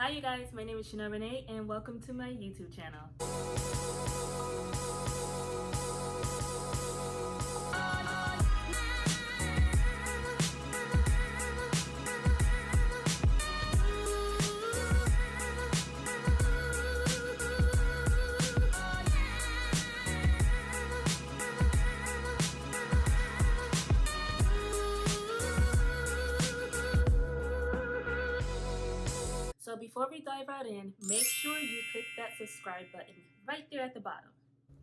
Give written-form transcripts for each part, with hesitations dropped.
Hi you guys, my name is Chanelle Renee and welcome to my YouTube channel. So before we dive right in, make sure you click that subscribe button right there at the bottom.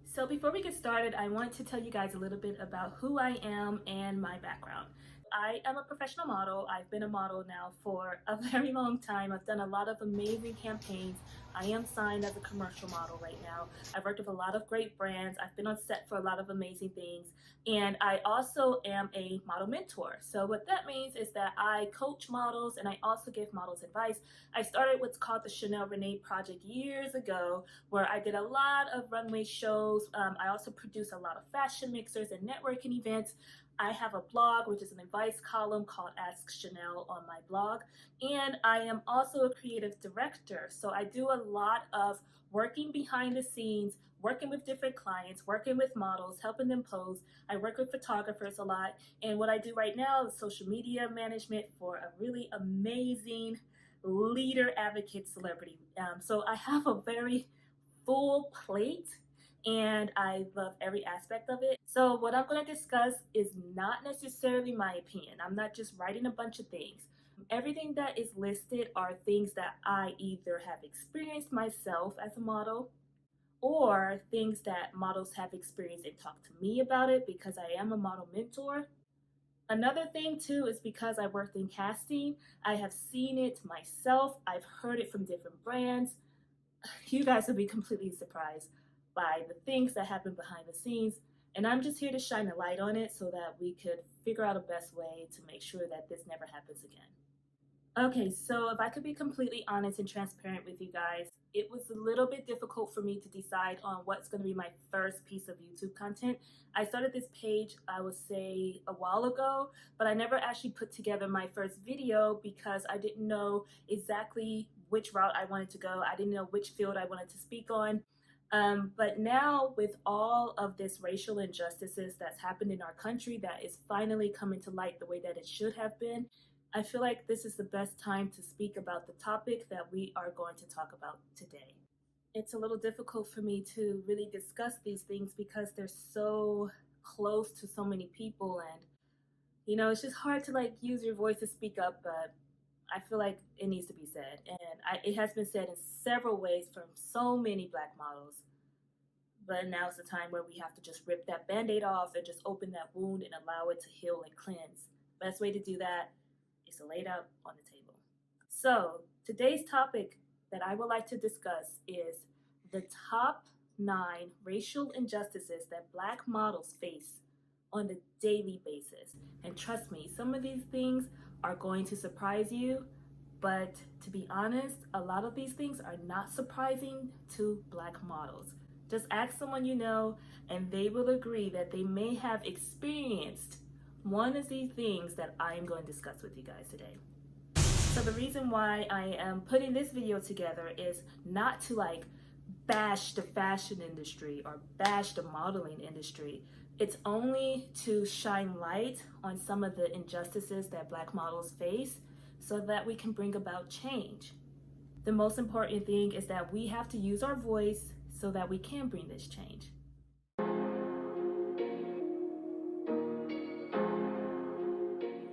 So before we get started, I want to tell you guys a little bit about who I am and my background. I am a professional model. I've been a model now for a very long time. I've done a lot of amazing campaigns. I am signed as a commercial model right now. I've worked with a lot of great brands. I've been on set for a lot of amazing things. And I also am a model mentor. So what that means is that I coach models and I also give models advice. I started what's called the Chanelle Renee Project years ago, where I did a lot of runway shows. I also produce a lot of fashion mixers and networking events. I have a blog, which is an advice column called Ask Chanelle on my blog. And I am also a creative director. So I do a lot of working behind the scenes, working with different clients, working with models, helping them pose. I work with photographers a lot. And what I do right now is social media management for a really amazing leader advocate celebrity. So I have a very full plate and I love every aspect of it. So what I'm going to discuss is not necessarily my opinion. I'm not just writing a bunch of things. Everything that is listed are things that I either have experienced myself as a model or things that models have experienced and talked to me about it because I am a model mentor. Another thing too is because I worked in casting, I have seen it myself. I've heard it from different brands. You guys will be completely surprised by the things that happen behind the scenes. And I'm just here to shine a light on it so that we could figure out a best way to make sure that this never happens again. Okay, so if I could be completely honest and transparent with you guys, it was a little bit difficult for me to decide on what's going to be my first piece of YouTube content. I started this page, I would say, a while ago, but I never actually put together my first video because I didn't know exactly which route I wanted to go. I didn't know which field I wanted to speak on. But now with all of this racial injustices that's happened in our country that is finally coming to light the way that it should have been, I feel like this is the best time to speak about the topic that we are going to talk about today. It's a little difficult for me to really discuss these things because they're so close to so many people, and it's just hard to use your voice to speak up, but I feel like it needs to be said, and it has been said in several ways from so many Black models. But now's the time where we have to just rip that band-aid off and just open that wound and allow it to heal and cleanse. Best way to do that is to lay it out on the table. So today's topic that I would like to discuss is the top 9 racial injustices that Black models face on a daily basis. And trust me, some of these things are going to surprise you, but to be honest, a lot of these things are not surprising to Black models. Just ask someone you know, and they will agree that they may have experienced one of these things that I am going to discuss with you guys today. So the reason why I am putting this video together is not to bash the fashion industry or bash the modeling industry. It's only to shine light on some of the injustices that Black models face so that we can bring about change. The most important thing is that we have to use our voice so that we can bring this change.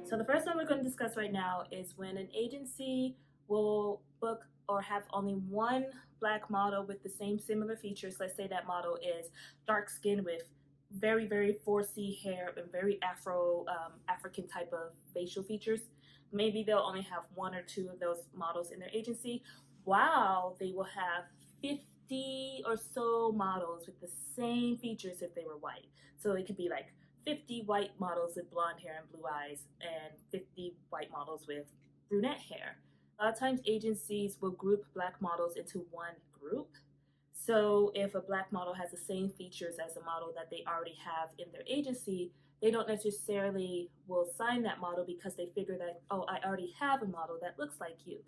So the first one we're going to discuss right now is when an agency will book or have only one Black model with the same similar features. Let's say that model is dark skin with very, very 4C hair and very African type of facial features. Maybe they'll only have 1 or 2 of those models in their agency, while they will have 50 or so models with the same features if they were white. So it could be 50 white models with blonde hair and blue eyes and 50 white models with brunette hair. A lot of times agencies will group Black models into one group. So if a Black model has the same features as a model that they already have in their agency, they don't necessarily will sign that model because they figure that, oh, I already have a model that looks like you.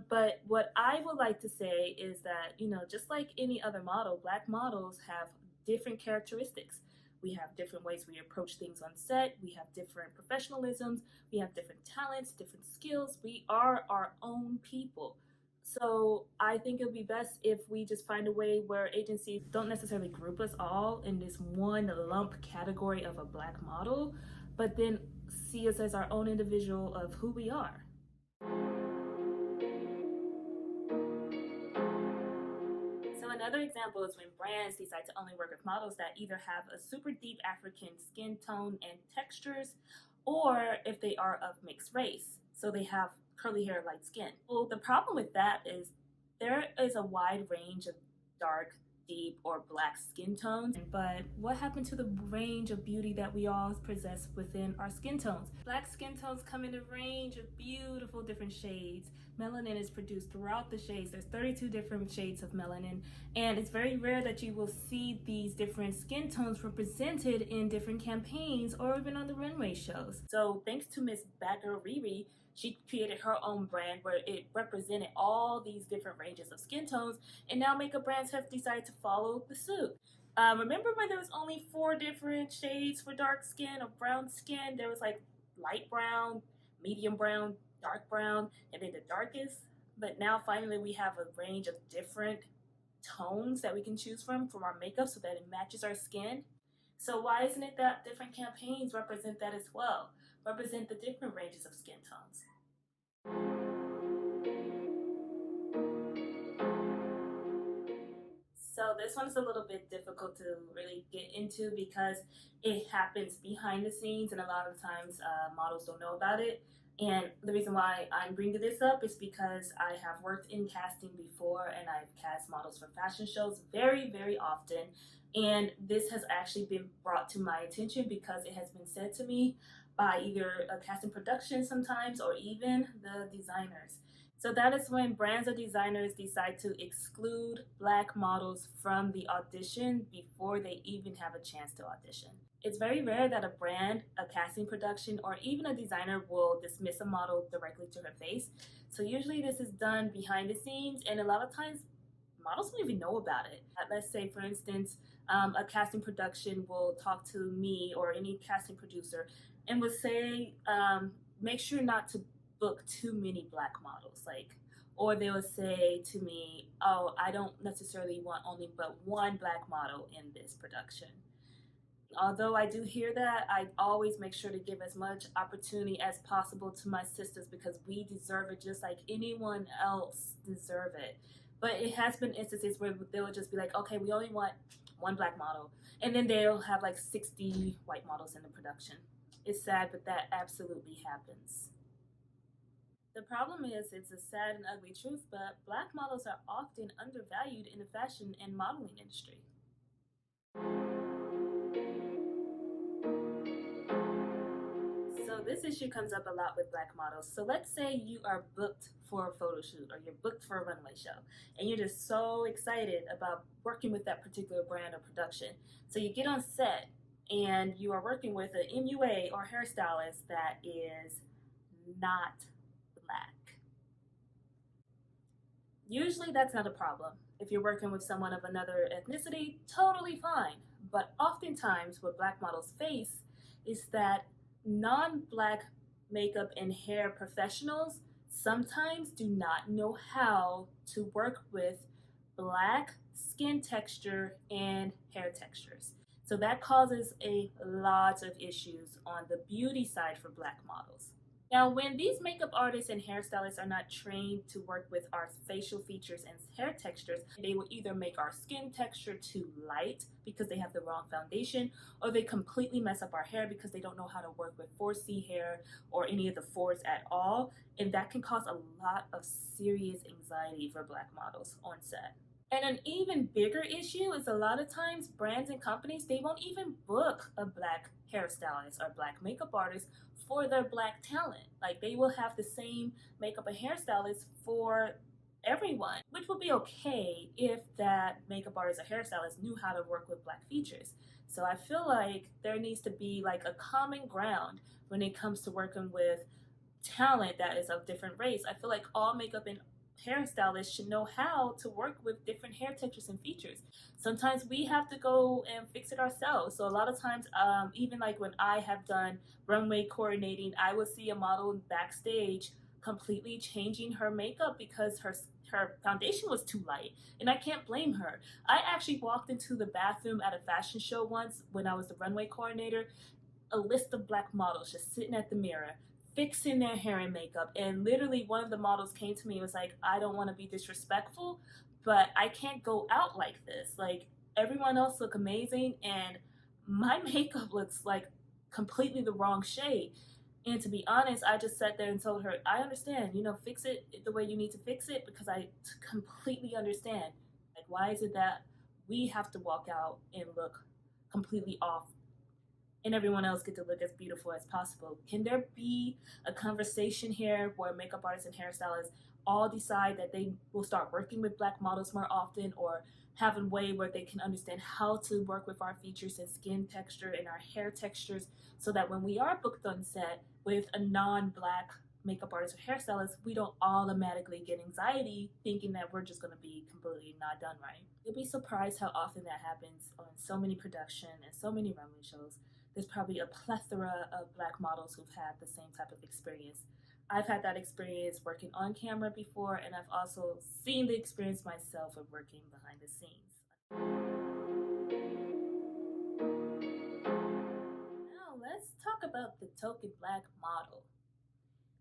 But what I would like to say is that, just like any other model, Black models have different characteristics. We have different ways we approach things on set. We have different professionalisms. We have different talents, different skills. We are our own people. So I think it would be best if we just find a way where agencies don't necessarily group us all in this one lump category of a Black model, but then see us as our own individual of who we are. So another example is when brands decide to only work with models that either have a super deep African skin tone and textures, or if they are of mixed race. So they have curly hair, light skin. Well, the problem with that is there is a wide range of dark, deep, or black skin tones. But what happened to the range of beauty that we all possess within our skin tones? Black skin tones come in a range of beautiful different shades. Melanin is produced throughout the shades. There's 32 different shades of melanin, and it's very rare that you will see these different skin tones represented in different campaigns or even on the runway shows. So thanks to Miss Bad Girl Riri, she created her own brand where it represented all these different ranges of skin tones, and now makeup brands have decided to follow the suit. Remember when there was only 4 different shades for dark skin or brown skin? There was like light brown, medium brown, dark brown, and then the darkest. But now finally we have a range of different tones that we can choose from our makeup so that it matches our skin. So why isn't it that different campaigns represent that as well? Represent the different ranges of skin tones. So this one's a little bit difficult to really get into because it happens behind the scenes, and a lot of times models don't know about it. And the reason why I'm bringing this up is because I have worked in casting before, and I've cast models for fashion shows very, very often. And this has actually been brought to my attention because it has been said to me by either a casting production sometimes or even the designers. So that is when brands or designers decide to exclude Black models from the audition before they even have a chance to audition. It's very rare that a brand, a casting production, or even a designer will dismiss a model directly to her face. So usually this is done behind the scenes, and a lot of times models don't even know about it. Let's say, for instance, a casting production will talk to me or any casting producer and will say, make sure not to book too many Black models, or they will say to me, oh, I don't necessarily want only but one Black model in this production. Although I do hear that, I always make sure to give as much opportunity as possible to my sisters because we deserve it just like anyone else deserve it. But it has been instances where they will just be like, okay, we only want one Black model, and then they'll have like 60 white models in the production. It's sad, but that absolutely happens. The problem is, it's a sad and ugly truth, but Black models are often undervalued in the fashion and modeling industry. So this issue comes up a lot with Black models. So let's say you are booked for a photo shoot or you're booked for a runway show and you're just so excited about working with that particular brand or production. So you get on set and you are working with an MUA or hairstylist that is not Black. Usually that's not a problem. If you're working with someone of another ethnicity, totally fine. But oftentimes what Black models face is that non-Black makeup and hair professionals sometimes do not know how to work with Black skin texture and hair textures. So that causes a lot of issues on the beauty side for Black models. Now, when these makeup artists and hairstylists are not trained to work with our facial features and hair textures, they will either make our skin texture too light because they have the wrong foundation, or they completely mess up our hair because they don't know how to work with 4C hair or any of the 4s at all, and that can cause a lot of serious anxiety for Black models on set. And an even bigger issue is a lot of times brands and companies, they won't even book a Black hairstylist or Black makeup artist for their Black talent. Like, they will have the same makeup and hairstylist for everyone, which would be okay if that makeup artist or hairstylist knew how to work with Black features. So I feel like there needs to be like a common ground when it comes to working with talent that is of different race. I feel like all makeup and hairstylists should know how to work with different hair textures and features. Sometimes we have to go and fix it ourselves. So a lot of times, even like when I have done runway coordinating, I will see a model backstage completely changing her makeup because her foundation was too light, and I can't blame her. I actually walked into the bathroom at a fashion show once when I was the runway coordinator, a list of black models just sitting at the mirror fixing their hair and makeup, and literally one of the models came to me and was like, I don't want to be disrespectful, but I can't go out like this. Like, everyone else look amazing and my makeup looks like completely the wrong shade. And to be honest, I just sat there and told her, I understand, fix it the way you need to fix it, because I completely understand. Like, why is it that we have to walk out and look completely off and everyone else get to look as beautiful as possible? Can there be a conversation here where makeup artists and hairstylists all decide that they will start working with black models more often, or have a way where they can understand how to work with our features and skin texture and our hair textures, so that when we are booked on set with a non-black makeup artist or hairstylist, we don't automatically get anxiety thinking that we're just going to be completely not done right. You'll be surprised how often that happens on so many production and so many runway shows. There's probably a plethora of black models who've had the same type of experience. I've had that experience working on camera before, and I've also seen the experience myself of working behind the scenes. Now let's talk about the token black model.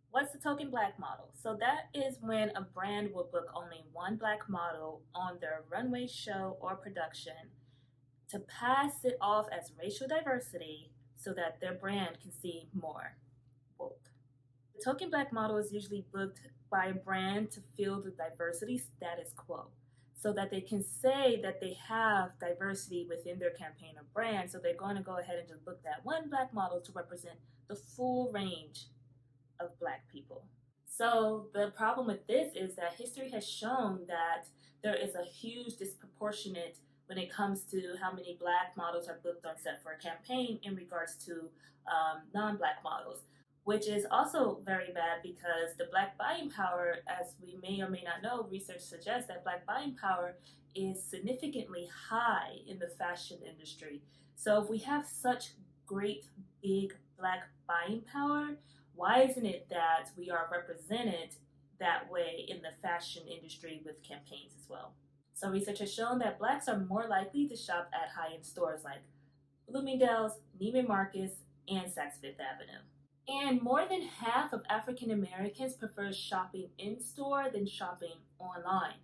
What's the token black model? So that is when a brand will book only one black model on their runway show or production to pass it off as racial diversity so that their brand can seem more woke. The token black model is usually booked by a brand to fill the diversity status quo, so that they can say that they have diversity within their campaign or brand. So they're going to go ahead and just book that one black model to represent the full range of black people. So the problem with this is that history has shown that there is a huge disproportionate when it comes to how many black models are booked on set for a campaign in regards to non-black models, which is also very bad because the black buying power, as we may or may not know, research suggests that black buying power is significantly high in the fashion industry. So if we have such great big black buying power, why isn't it that we are represented that way in the fashion industry with campaigns as well? So research has shown that blacks are more likely to shop at high-end stores like Bloomingdale's, Neiman Marcus, and Saks Fifth Avenue. And more than half of African Americans prefer shopping in-store than shopping online.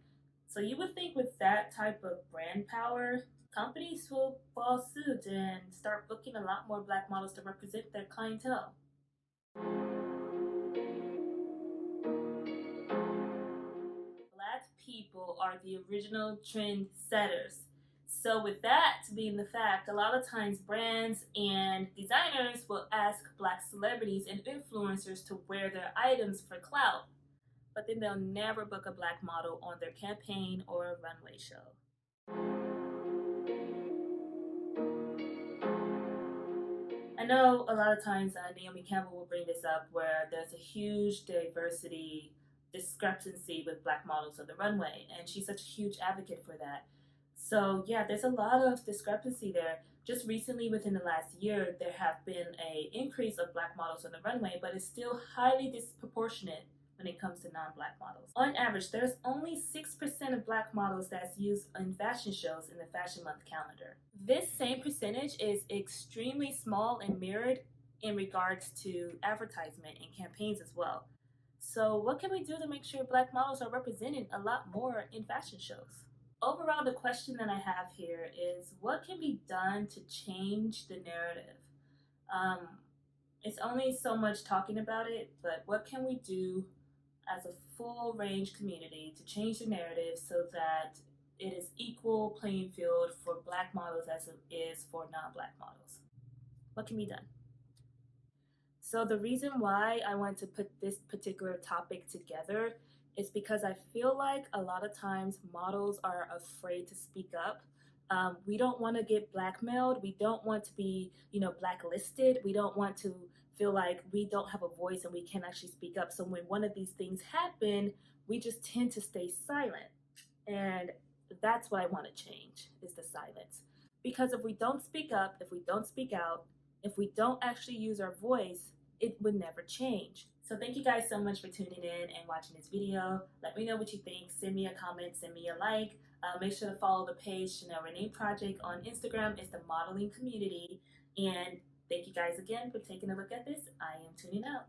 So you would think with that type of brand power, companies will follow suit and start booking a lot more black models to represent their clientele. Black people are the original trend setters. So with that being the fact, a lot of times brands and designers will ask black celebrities and influencers to wear their items for clout, but then they'll never book a black model on their campaign or a runway show. I know a lot of times Naomi Campbell will bring this up where there's a huge diversity discrepancy with black models on the runway, and she's such a huge advocate for that. So yeah, there's a lot of discrepancy there. Just recently, within the last year, there have been an increase of black models on the runway, but it's still highly disproportionate when it comes to non-black models. On average, there's only 6% of black models that's used in fashion shows in the Fashion Month calendar. This same percentage is extremely small and mirrored in regards to advertisement and campaigns as well. So what can we do to make sure black models are represented a lot more in fashion shows? Overall, the question that I have here is, what can be done to change the narrative? It's only so much talking about it, but what can we do as a full range community to change the narrative so that it is equal playing field for black models as it is for non-black models? What can be done? So the reason why I want to put this particular topic together is because I feel like a lot of times models are afraid to speak up. We don't want to get blackmailed. We don't want to be, blacklisted. We don't want to feel like we don't have a voice and we can't actually speak up. So when one of these things happen, we just tend to stay silent. And that's what I want to change, is the silence. Because if we don't speak up, if we don't speak out, if we don't actually use our voice, it would never change. So thank you guys so much for tuning in and watching this video. Let me know what you think. Send me a comment, send me a like. Make sure to follow the page Chanelle Renee Project on Instagram. It's the modeling community. And thank you guys again for taking a look at this. I am tuning out.